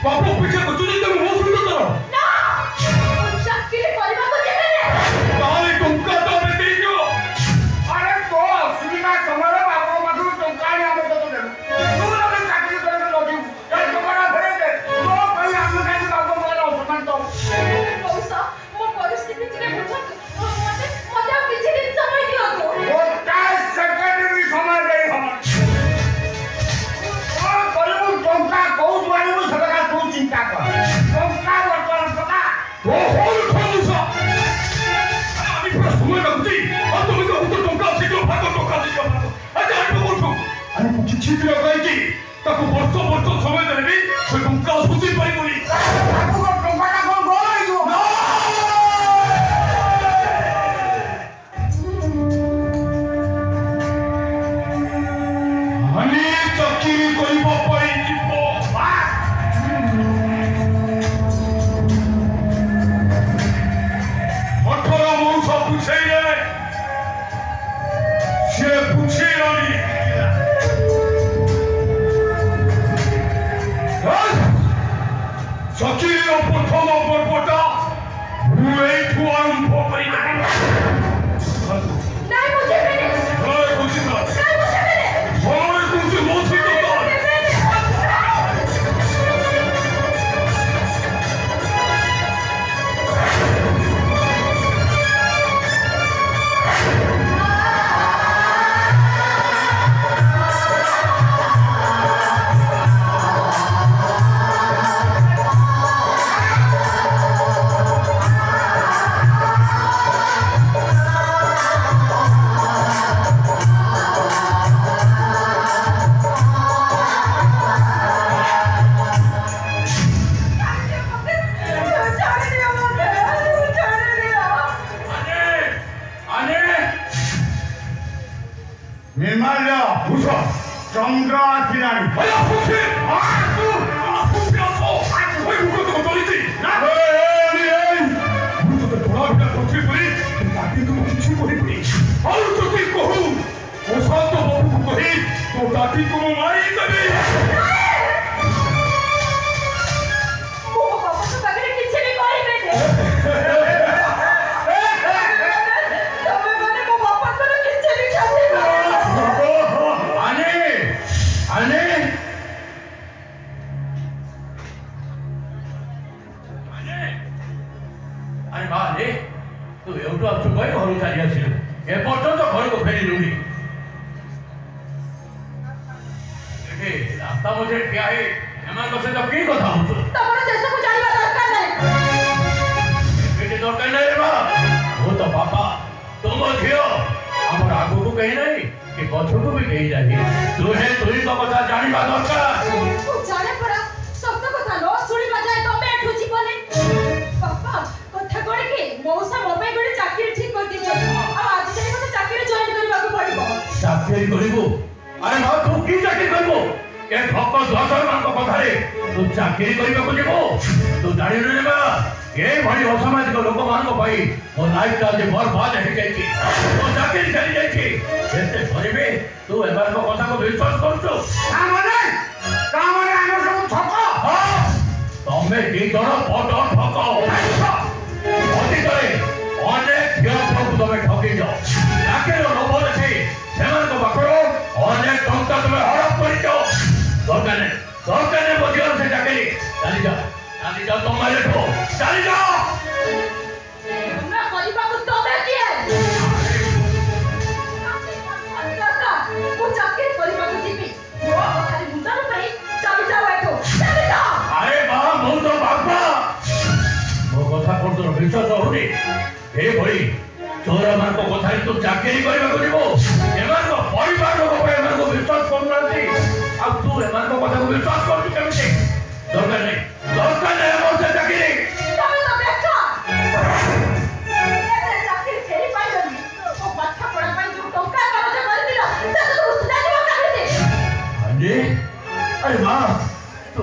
बापू पीछे को चुनी तुम वो सुन तो ना चाकरी करबा को देबे ने ताले टंका तो दे दियो अरे तो सुनिना समय बापू मधु टंका ने हम तो दे तू ना चाकरी करे लगी ए टंका फेरे दे तो भाई हम काहे बापू मारा अपमान तो मौसा मो परिस्थिति के बुझ मते किछि दिन समय दियो तो वो काय सेकंड भी समय दे हम और करू टंका को दुआरी मु सबका तू चिंता कर टंका वर्तमान पता वो होल खोलुसा आमी पूरा समय लगती और तुम को उतो टंका से जो भाग टंका से जो भाग अच्छा हम बोलू आणि किछि दिन कहकी ताको वर्ष समय देले भी से टंका सुझी परिबोनी बापू को टंका को गोल जो अनि चाकरी करिबो पई जीवो अठरा मौसा पुछैले से पुछिलानी चाकरी प्रथम पर्वटा एठू आरंभ करिबे নাই বুঝে পেলে হয় বুঝিনা নাই বুঝে পেলে হয় বুঝি মোছি তো निर्माल्य बुझा चंद्र किरानी आया पुछे आसु पुछे आसो ओए मुको तो चलिती ना ए मुको तो थोड़ा बिना पुछी पड़ी ताकि तुम किछि कहि और যদি कहू ओ शांत बाबू को कहि तो ताकि तुम मारी देबे मो बाबा तो पाखरे किछि भी कहिबे ने तमे माने मो बाबा तो किछि भी छाती आने अरे बाले तू एवढं आमचं काय घरू चाली असेल हे पर्यंत घरको फेरी लुडी हे रास्ता मध्ये क्या आहे एमान कसे तो की কথা होतो तमरो से सब जानिबा दरकार नै बेटे दरकार नाही रे बा हो तो बापा तुम झियो हमर आगो को कहि नाही कि पछो को भी कहि नाही तू हे तुई तो কথা जानिबा दरकार तू जाने पड़ा सब तो कथा लो सुनी बजाए तो मैं ठुची बोले पापा कथा कोड के मौसा मोबाइल गोटे चाकरी ठीक कर दिछ आ आज जाई मते चाकरी जॉइन करबा को पड़िबो चाकरी करिबो अरे बा तू की चाकरी करबो ए भक्त द्वादर मान को कथा रे तू चाकरी करिबा को जेबो तू जानि रे बा ए भली असामाजिक लोक मान को पाई मो लाइफ ता जे बर्बाद हे जाई छी तो चाकरी चली जाई छी एते भरिबे तू एबार को कथा को विश्वास करछो कामने आनो सब ठको हां तमे की जण बड ठको अति करे अनेक व्यक्ति तमे ठकी जाओ चाकरी लोभ अछि सेमान को बाकरो अनेक टंका तमे हड़प करि जाओ सरकार ने बजियो से चाकरी चली जाओ तुम्हारे ठो चली जाओ हमरा करिबा को तबे किए काका वो चाकरी करिबा को जीबी वो खाली मुंडन पई चली जाओ एठो चली जाओ अरे बा मु तो बापा मो कथा पर तो विश्वास होनी हे भई चोरा मान को कथा तू चाकरी करबा को जीवो एमान को परिवार लोग पे एमान को विश्वास करनाती अब तू एमान को कथा को विश्वास कर केमते दरकार नहीं मोर से चाकरी तमे तो देखो ये चाकरी फेरी पाइबनी ओ पाठा पढा ପାଇଁ जो टंका खर्च करदिलो से तो सुधा जीव काहे दे अरे अरे मां तू